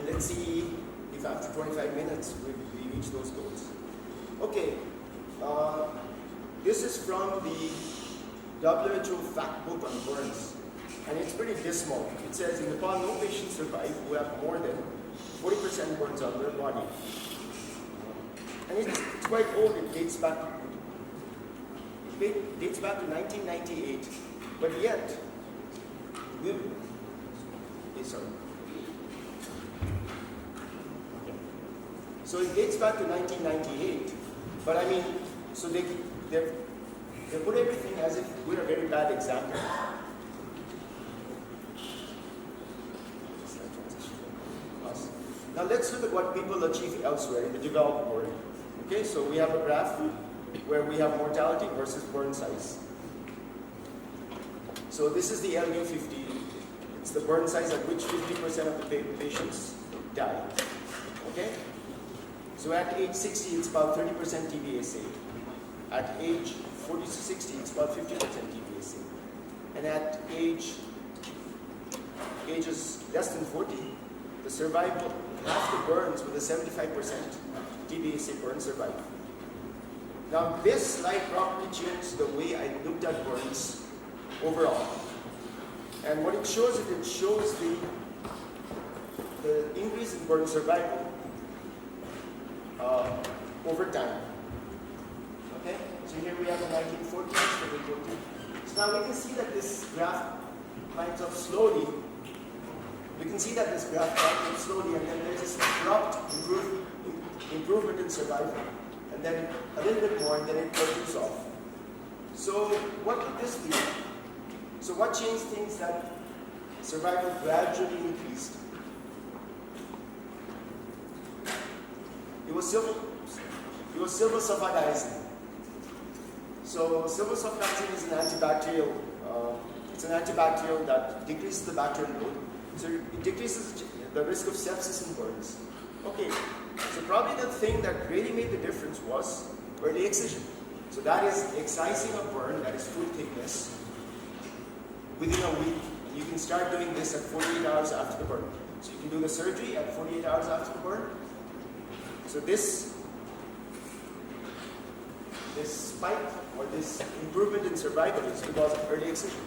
And let's see if after 25 minutes we reach those goals. Okay, this is from the WHO fact book on burns, and it's pretty dismal. It says, in Nepal, no patients survive who have more than 40% burns on their body. And it's quite old. It dates back to 1998, but yet, so it dates back to 1998, but I mean, so they put everything as if we're a very bad example. Now let's look at what people achieve elsewhere in the developed world. Okay, so we have a graph where we have mortality versus burn size. So this is the LU50. It's the burn size at which 50% of the patients die. Okay? So at age 60, it's about 30% TBA saved. At age 40 to 60, it's about 50% TBA saved. And at ages less than 40, the survival, half the burns with a 75% TBA saved burn survive. Now this slide probably changed the way I looked at burns overall. And what it shows is it shows the increase in burn survival over time. Okay? So here we have the 1940s. So now we can see that this graph climbs up slowly. We can see that this graph climbs up slowly, and then there's this abrupt improvement in survival. And then a little bit more, and then it plateaus off. So what would this be? So what changed things that survival gradually increased? It was silver sulfadiazine. So silver sulfadiazine is an antibacterial. It's an antibacterial that decreases the bacterial load. So it decreases the risk of sepsis and burns. Okay, so probably the thing that really made the difference was early excision. So that is excising a burn that is full thickness within a week. And you can start doing this at 48 hours after the burn. So you can do the surgery at 48 hours after the burn. So this spike or this improvement in survival is because of early excision.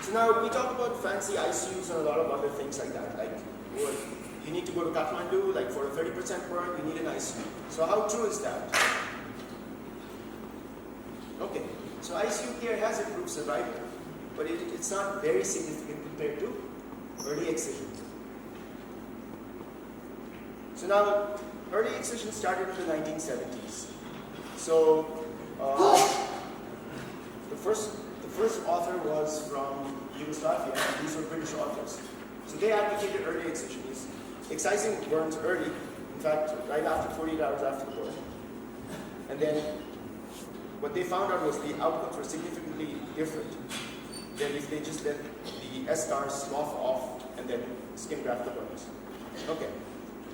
So now we talk about fancy ICUs and a lot of other things like that. Like you need to go to Kathmandu, like for a 30% burn, you need an ICU. So how true is that? Okay, so ICU care has improved survival, but it's not very significant compared to early excision. So now, early excision started in the 1970s. So the first author was from Yugoslavia, and these were British authors. So they advocated early excision. Excising burns early, in fact, right after 48 hours after the burn. And then what they found out was the outcomes were significantly different than if they just let the eschars slough off and then skin graft the burns. Okay.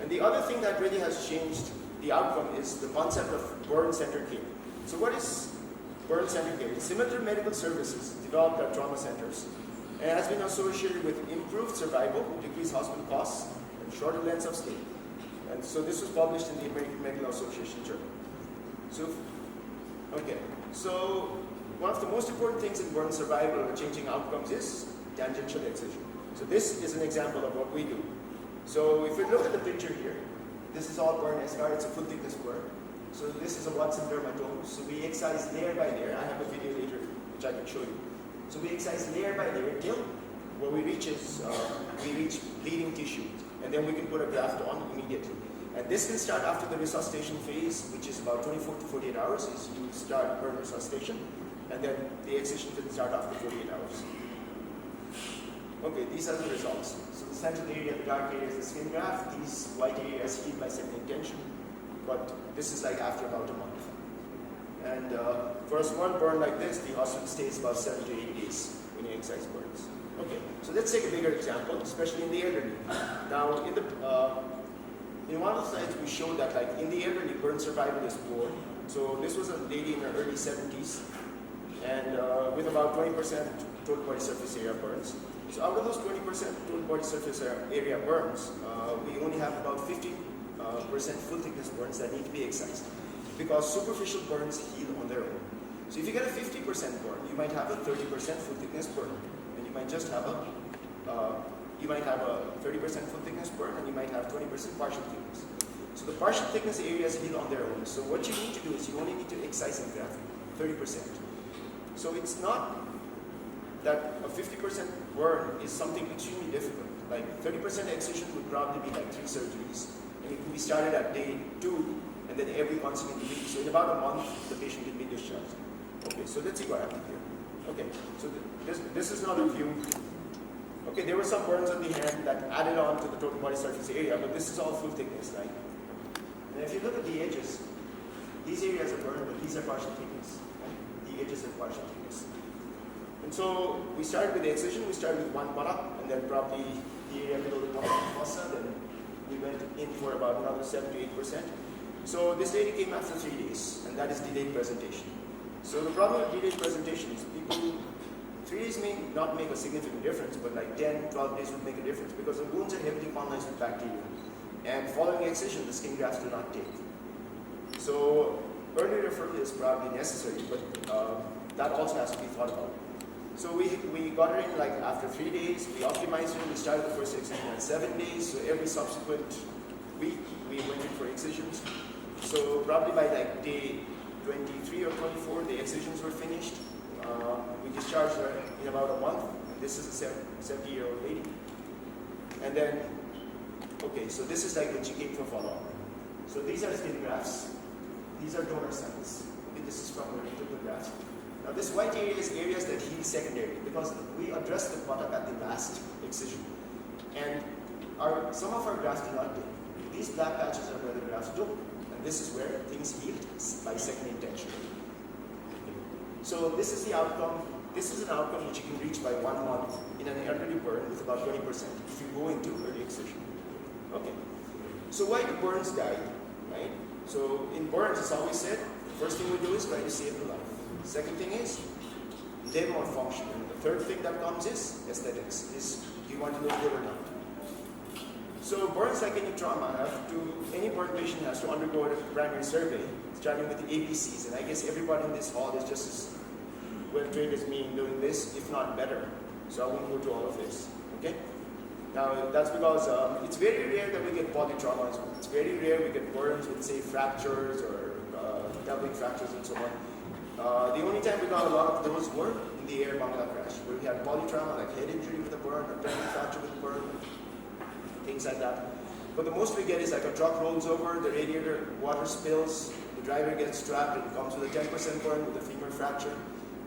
And the other thing that really has changed the outcome is the concept of burn-centered care. So what is burn-centered care? It's similar to medical services developed at trauma centers, and has been associated with improved survival, decreased hospital costs, and shorter lengths of stay. And so this was published in the American Medical Association Journal. So one of the most important things in burn survival or changing outcomes is tangential excision. So this is an example of what we do. So if you look at the picture here, this is all burn eschar. It's a full thickness burn. So this is a Watson dermatome. So we excise layer by layer. I have a video later which I can show you. So we excise layer by layer till what we reach is we reach bleeding tissue, and then we can put a graft on immediately. And this can start after the resuscitation phase, which is about 24 to 48 hours. Is you start burn resuscitation, and then the excision can start after 48 hours. Okay, these are the results. So the central area, the dark area is the skin graft. These white areas healed by second intention, but this is like after about a month. And for one burn like this, the hospital stays about 7 to 8 days when you excise burns. Okay, so let's take a bigger example, especially in the elderly. Now, in one of the slides, we showed that, like in the elderly, burn survival is poor. So this was a lady in her early 70s, and with about 20% total body surface area burns. So out of those 20% total body surface area burns, we only have about 50% full thickness burns that need to be excised, because superficial burns heal on their own. So if you get a 50% burn, you might have a 30% full thickness burn, and you might just have a 30% full thickness burn, and you might have 20% partial thickness. So the partial thickness areas heal on their own. So what you need to do is you only need to excise and graft 30%. So it's not that a 50% burn is something extremely difficult. Like 30% excision would probably be like 3 surgeries, and it can be started at day 2, and then every consequent week. So in about a month, the patient can be discharged. Okay, so let's see what happened here. Okay, so this is another view. Okay, there were some burns on the hand that added on to the total body surface area, but this is all full thickness, right? And if you look at the edges, these areas are burned, but these are partial thickness. Right? The edges are partial thickness. And so we started with the excision. We started with one buttock, and then probably the area below the top of the fossa. Then we went in for about another 7 to 8%. So this lady came after 3 days, and that is delayed presentation. So the problem with delayed presentation is people, 3 days may not make a significant difference, but like 10, 12 days would make a difference, because the wounds are heavily colonized with bacteria. And following excision, the skin grafts do not take. So early referral is probably necessary, but that also has to be thought about. So we got her in like after 3 days, we optimized her, we started the first excision at 7 days, so every subsequent week we went in for excisions. So probably by like day 23 or 24, the excisions were finished. We discharged her in about a month, and this is a 70-year-old lady. And then, okay, so this is like when she came for follow-up. So these are skin grafts, these are donor cells. Okay, this is from where we took the grafts. Now this white area is areas that heal secondary, because we addressed the buttock at the last excision. And some of our grafts do not take. These black patches are where the grafts took, and this is where things healed by second intention. So this is the outcome. This is an outcome which you can reach by 1 month in an elderly burn with about 20% if you go into early excision. Okay. So why do burns die? Right? So in burns, it's always said, the first thing we do is try to save the life. Second thing is live more function. And the third thing that comes is aesthetics. Is do you want to look good or not? So burns, like any trauma, any burn patient has to undergo a primary survey, starting with the ABCs. And I guess everybody in this hall is just as well trained as me in doing this, if not better. So I won't go to all of this. Okay? Now that's because it's very rare that we get polytraumas. It's very rare we get burns with, say, fractures or doubling fractures and so on. The only time we got a lot of those were in the air bungalow crash, where we had polytrauma, like head injury with a burn, or pelvic fracture with a burn, things like that. But the most we get is like a truck rolls over, the radiator water spills, the driver gets trapped, and comes with a 10% burn with a femur fracture,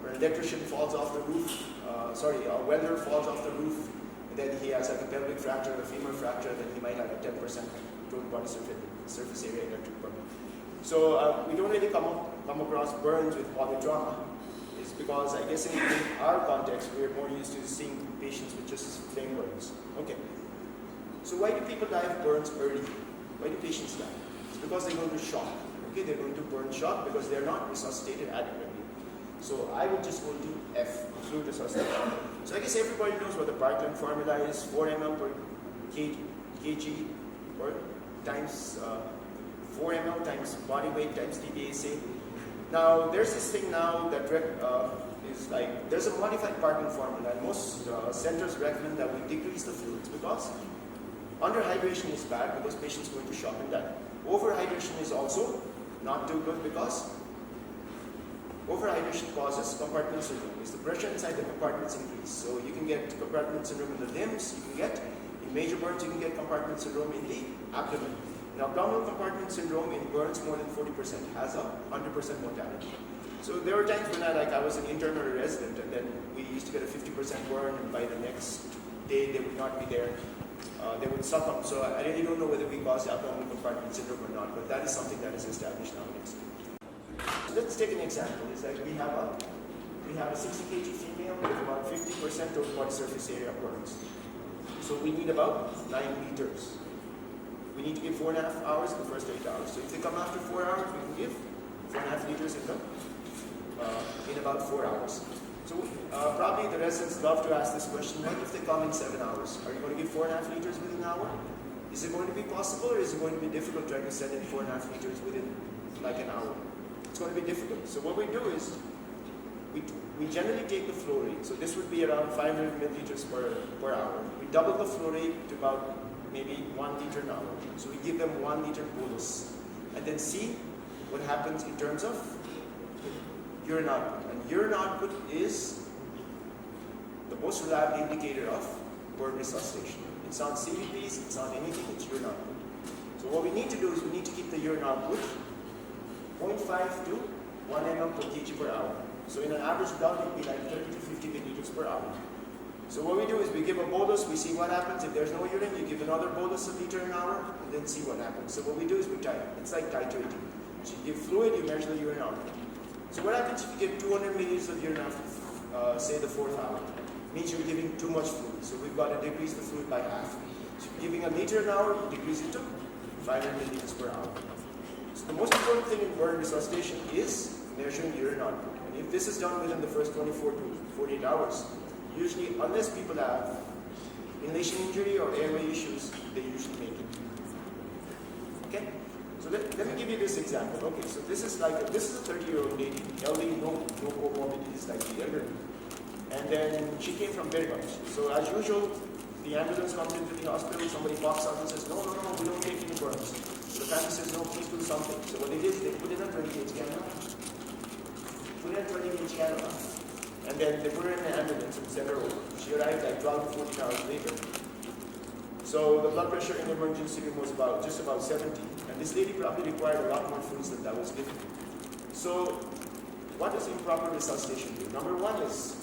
or an electrician falls off the roof, a welder falls off the roof, and then he has like a pelvic fracture, a femur fracture, then he might have a 10% total body surface area electric burn. So we don't really come across burns with polytrauma. It's because I guess in our context, we're more used to seeing patients with just plain burns. Okay. So why do people die of burns early? Why do patients die? It's because they go into shock. Okay, they're going to burn shock because they're not resuscitated adequately. So I would just go to F, fluid resuscitation. So I guess everybody knows what the Parkland formula is: 4 ml per kg or times 4 ml times body weight times TBAC. Now there's this thing now that is like, there's a modified Parkland formula, and most centers recommend that we decrease the fluids because underhydration is bad because patients go into shock and die. Overhydration is also not too good because overhydration causes compartment syndrome. Is the pressure inside the compartments increase. So you can get compartment syndrome in the limbs, you can get, in major burns, you can get compartment syndrome in the abdomen. Now, abdominal compartment syndrome in burns more than 40% has a 100% mortality. So there were times when I was an intern or a resident, and then we used to get a 50% burn, and by the next day they would not be there. They would succumb. So I really don't know whether we caused abdominal compartment syndrome or not, but that is something that is established nowadays. So let's take an example. It's like we have a 60 kg female with about 50% total body surface area burns. So we need about 9 liters. We need to give 4.5 hours in the first 8 hours. So if they come after 4 hours, we can give 4.5 liters in about 4 hours. So probably the residents love to ask this question, what if they come in 7 hours? Are you going to give 4.5 liters within an hour? Is it going to be possible, or is it going to be difficult trying to send in 4.5 liters within like an hour? It's going to be difficult. So what we do is, we generally take the flow rate. So this would be around 500 milliliters per hour. We double the flow rate to about maybe 1 liter an hour. So we give them 1 liter bolus, and then see what happens in terms of urine output. And urine output is the most reliable indicator of burn resuscitation. It's not CVPs, it's not anything, it's urine output. So what we need to do is we need to keep the urine output 0.5 to 1 mm per kg per hour. So in an average blood, it would be like 30 to 50 milliliters per hour. So what we do is we give a bolus, we see what happens. If there's no urine, you give another bolus a liter an hour, and then see what happens. So what we do is we titrate. It's like titrating. So you give fluid, you measure the urine output. So what happens if you give 200 milliliters of urine after, say, the 4th hour? It means you're giving too much fluid. So we've got to decrease the fluid by half. So if you're giving a liter an hour, you decrease it to 500 milliliters per hour. So the most important thing in burn resuscitation is measuring urine output. And if this is done within the first 24 to 48 hours, usually, unless people have inhalation injury or airway issues, they usually make it. Okay? So let me give you this example. Okay, so this is a 30-year-old lady, elderly, no comorbidities like the elderly. And then she came from Bergam. So as usual, the ambulance comes into the hospital, somebody walks out and says, no, we don't take any burns. So the family says, no, please do something. So what they did is they put in a 20-gauge cannula. And then they put her in an ambulance and sent her over. She arrived like 12 to 14 hours later. So the blood pressure in the emergency room was just about 70. And this lady probably required a lot more fluids than that was given. So what does improper resuscitation do? Number one is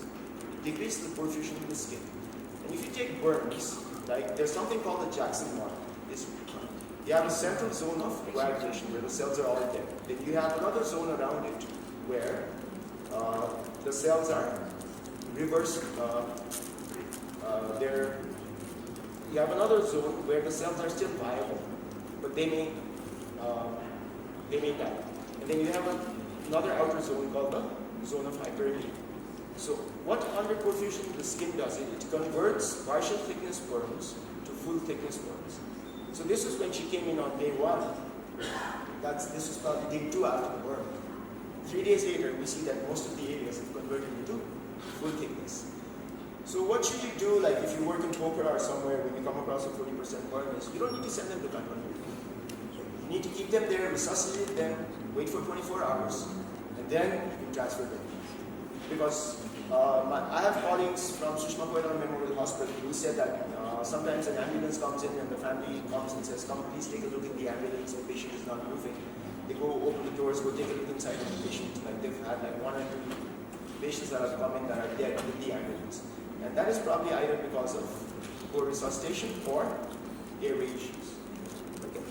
decrease the perfusion in the skin. And if you take burns, like there's something called the Jackson mark. You have a central zone of coagulation where the cells are all dead. Then you have another zone around it where the cells are reverse. You have another zone where the cells are still viable, but they may die. And then you have another outer zone called the zone of hyperemia. So what underperfusion the skin does, it converts partial thickness burns to full thickness burns. So this is when she came in on day 1. This was probably day 2 after the burn. 3 days later, we see that most of the areas have converted into full thickness. So what should you do, like if you work in Poker or somewhere when you come across a 40% burn, is you don't need to send them to Kathmandu. You need to keep them there, resuscitate them, wait for 24 hours, and then you can transfer them. Because I have colleagues from Sushma Koyal Memorial Hospital who said that sometimes an ambulance comes in and the family comes and says, come please take a look in the ambulance, the patient is not moving. They go open the doors, go take a look inside of the patient. Like they've had like 1 or 2 patients that have come in that are dead in the ambulance. And that is probably either because of poor resuscitation or airway issues. Okay.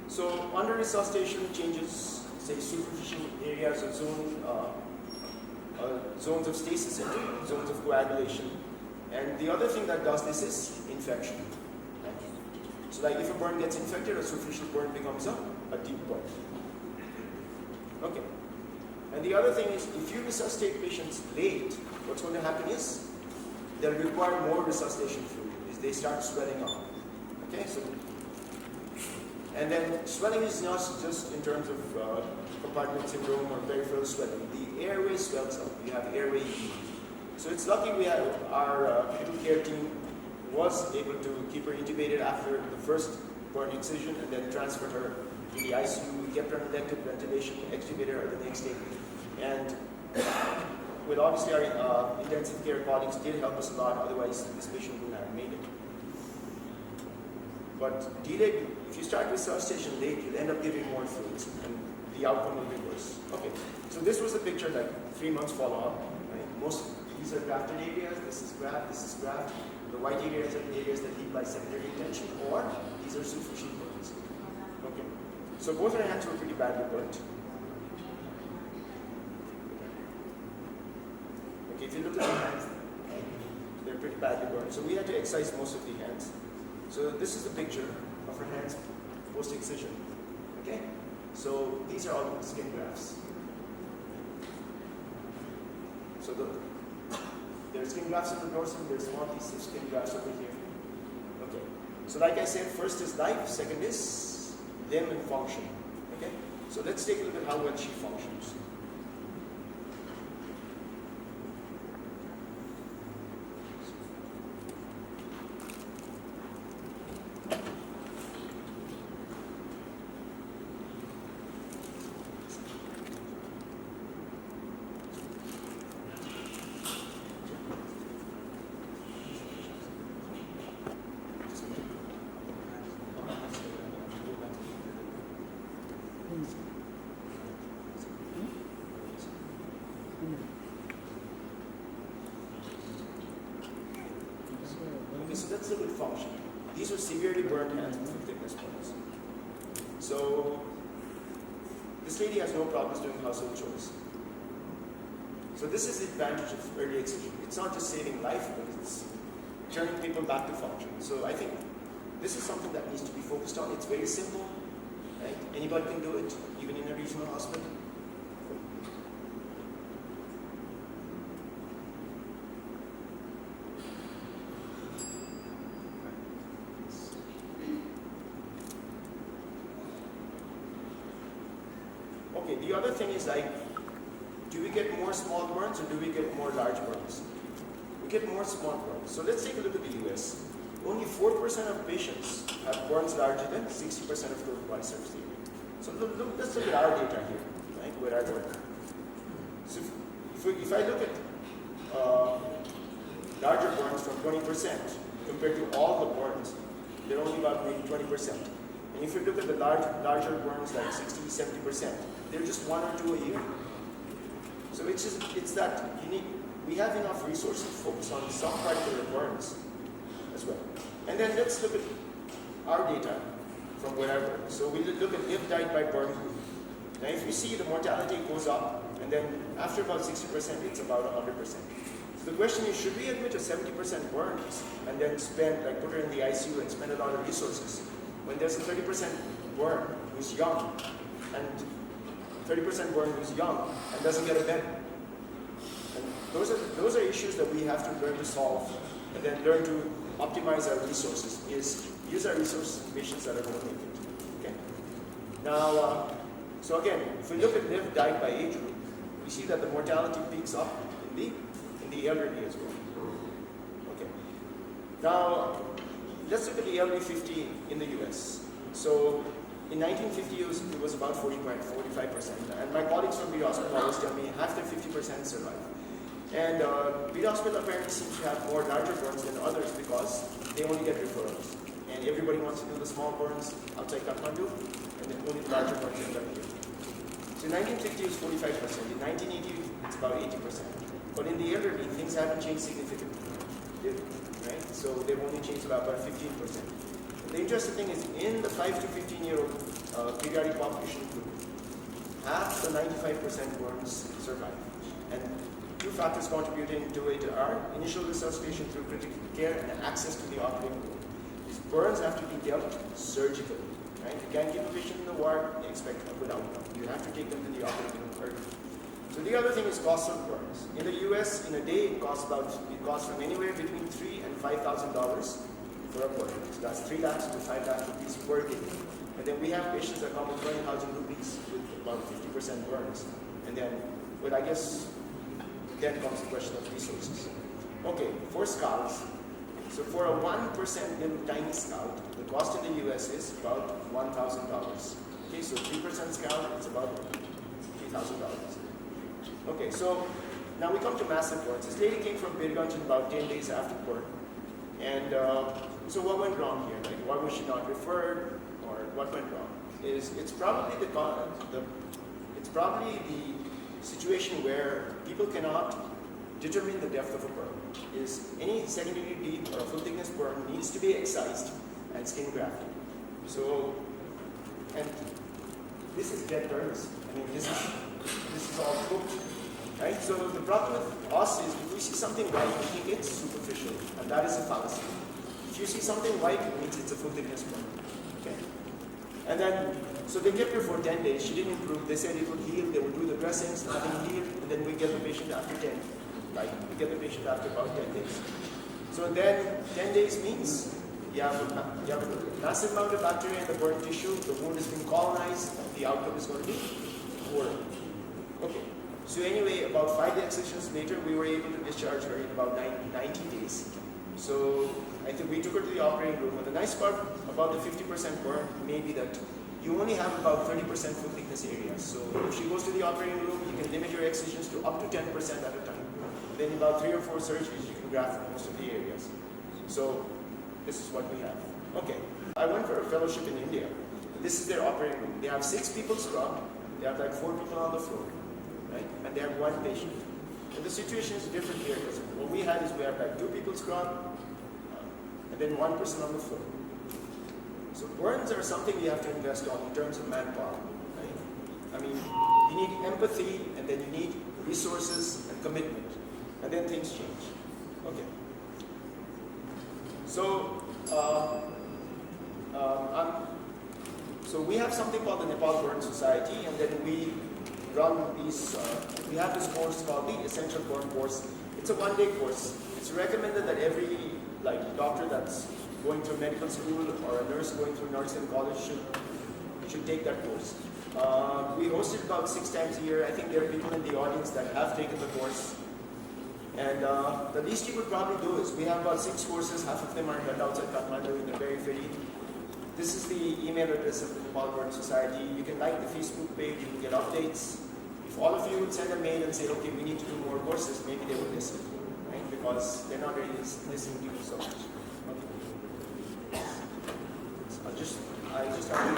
So under resuscitation changes, say, superficial areas of zones of stasis into zones of coagulation. And the other thing that does this is infection. Okay. So like if a burn gets infected, a superficial burn becomes a deep burn. Okay. And the other thing is, if you resuscitate patients late, what's going to happen is they'll require more resuscitation fluid. Is they start swelling up. Okay, so and then swelling is not just in terms of compartment syndrome or peripheral swelling. The airway swells up. You have airway edema. So it's lucky we have our critical care team was able to keep her intubated after the first burn excision and then transferred her to the ICU. We kept her on elective ventilation, extubated her the next day. And with obviously our intensive care colleagues did help us a lot, otherwise this patient wouldn't have made it. But delayed, if you start resuscitation late, you'll end up giving more fluids and the outcome will be worse. Okay, so this was the picture, like 3 months follow-up. Right? These are grafted areas, this is graft, this is graft. The white areas are the areas that lead by secondary intention, or these are superficial burns. Okay, so both our hands were pretty badly burnt. Okay, if you look at the hands, they're pretty badly burned. So we had to excise most of the hands. So this is a picture of her hands post-excision. Okay? So these are all skin grafts. So There's skin grafts on the dorsum, there's more of these skin grafts over here. Okay. So like I said, first is life, second is limb and function. Okay? So let's take a look at how well she functions. Okay, so let's look at function. These are severely burned hands with thickness burns. So this lady has no problems doing household chores. So this is the advantage of early excision. It's not just saving life, but it's turning people back to function. So I think this is something that needs to be focused on. It's very simple. Right? Anybody can do it, even in a regional hospital. Okay, the other thing is like, do we get more small burns or do we get more large burns? We get more small burns. So let's take a look at the US. Only 4% of patients have burns larger than 60% of total body surface area. So let's look at our data here, right, where I work. So if I look at larger burns from 20% compared to all the burns, they're only about maybe 20%. And if you look at the larger burns like 60, 70%, they're just 1 or 2 a year. So it's that we have enough resources to focus on some particular burns as well. And then let's look at our data from where I work. So we look at if died by burn group. Now if you see the mortality goes up, and then after about 60%, it's about 100%. So the question is, should we admit a 70% burns and then put her in the ICU and spend a lot of resources when there's a 30% burn who's young, and 30% burn who's young and doesn't get a bed? And those are issues that we have to learn to solve, and then learn to optimize our resources, is use our resources in patients that are going to make it. Okay. Now, so again, if we look at live died by age group, we see that the mortality peaks up in the elderly as well. Okay. Now, let's look at the elderly 50 in the US. So in 1950, it was about 45%. And my colleagues from Beat Hospital always tell me half the 50% survive. And Beat Hospital apparently seems to have more larger burns than others because they only get referrals. And everybody wants to do the small burns outside Kathmandu, and then only the larger burns end up here. So in 1950, it was 45%. In 1980, it's about 80%. But in the elderly, things haven't changed significantly. Right? So they've only changed about 15%. The interesting thing is, in the 5 to 15-year-old pediatric population group, half the 95% burns survive. And two factors contributing to it are initial resuscitation through critical care and access to the operating room. These burns have to be dealt surgically. Right? You can't keep a patient in the ward and expect a good outcome. You have to take them to the operating room early. So the other thing is cost of burns. In the US, in a day, it costs from anywhere between $3,000 and $5,000 for a burn. So that's 3 lakhs to 5 lakhs rupees per day. And then we have patients that come with 20,000 rupees with about 50% burns. And then, I guess, then comes the question of resources. Okay, for scalds. So for a 1% little tiny scald, the cost in the US is about $1,000. Okay, so 3% scald, it's about $3,000. Okay, so now we come to massive burns. This lady came from Birganj about 10 days after birth. And so what went wrong here? Like, why was she not referred, or what went wrong? It's probably the situation where people cannot determine the depth of a burn. Is any secondary deep or a full thickness burn needs to be excised and skin grafted. So, and this is dead burns. I mean, this is all cooked. Right? So the problem with us is, if we see something white, we think it's superficial, and that is a fallacy. If you see something white, it means it's a full thickness burn. Okay? And then, so they kept her for 10 days. She didn't improve. They said it would heal. They would do the dressings, nothing healed, and then we get the patient after 10. Like we get the patient after about 10 days. So then 10 days means you have a massive amount of bacteria in the burn tissue, the wound has been colonized, the outcome is going to be poor. Okay. So anyway, about 5 excisions later, we were able to discharge her in about 90 days. So I think we took her to the operating room. And the nice part about the 50% burn may be that you only have about 30% foot thickness areas. So if she goes to the operating room, you can limit your excisions to up to 10% at a time. Then in about 3 or 4 surgeries, you can graft most of the areas. So this is what we have. Okay. I went for a fellowship in India. This is their operating room. They have 6 people scrubbed. They have like 4 people on the floor. Right? And they have 1 patient. And the situation is different here because what we had is we have like 2 people scrubbed and then 1 person on the floor. So burns are something you have to invest on in terms of manpower. Right? I mean, you need empathy and then you need resources and commitment. And then things change. Okay. So, so we have something called the Nepal Burn Society, and then we run these, we have this course called the Essential Burn Course. It's a 1-day course. It's recommended that every doctor that's going through medical school or a nurse going through nursing college should take that course. We host it about 6 times a year. I think there are people in the audience that have taken the course. And the least you could probably do is, we have about 6 courses, half of them are held outside Kathmandu in the periphery. This is the email address of the Nepal Burn Society. You can like the Facebook page, you can get updates. If all of you would send a mail and say, okay, we need to do more courses, maybe they would listen, right? Because they're not really listening to you so much. Okay. So I just have to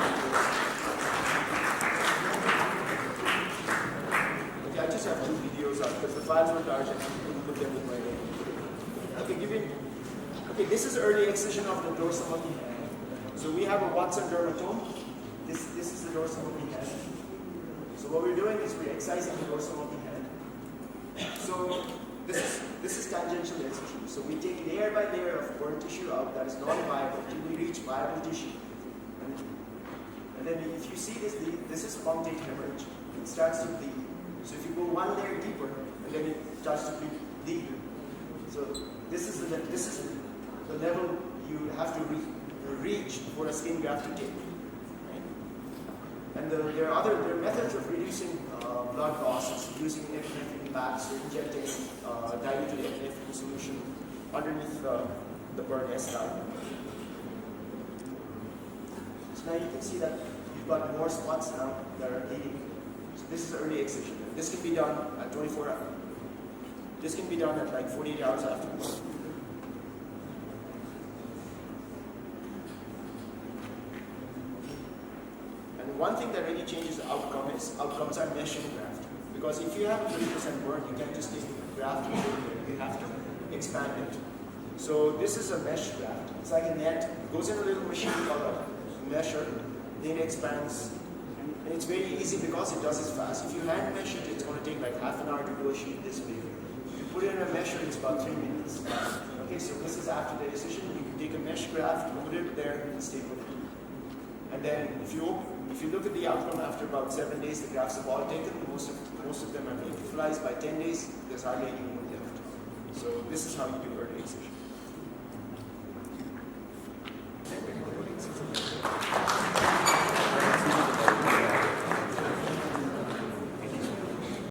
okay, I just have 2 videos up because the files were large and I couldn't put them with my name. Okay, this is early excision of the dorsum of the hand. So we have a Watson dermatome. This is the dorsum of the hand. So what we're doing is we're excising the dorsum of the hand. So this is tangential excision. So we take layer by layer of burn tissue out that is non-viable till we reach viable tissue. And then if you see this is punctate hemorrhage. It starts to bleed. So if you go 1 layer deeper, and then it starts to bleed. So this is the level you have to reach for a skin graft to take. Right? And there are methods of reducing blood loss using epinephrine bags or injecting diluted epinephrine solution underneath the burn eschar. So now you can see that you've got more spots now that are bleeding. So this is early excision. This can be done at 24 hours. This can be done at like 48 hours afterwards. And one thing that really changes the outcomes are mesh and graft. Because if you have a 30% burn, you can't just take graft and put it there. You have to expand it. So this is a mesh graft. It's like a net. It goes in a little machine called a mesher. Then it expands. And it's very easy because it does it fast. If you hand mesh it, it's going to take like half an hour to do a sheet this big. If you put it in a mesher, it's about 3 minutes. Okay, so this is after the excision. You can take a mesh graft, put it there, and stay with it. And then if you look at the outcome after about 7 days, the grafts have all taken. Most of them are neutralized by 10 days. There's hardly any more left. So this is how you do early excision.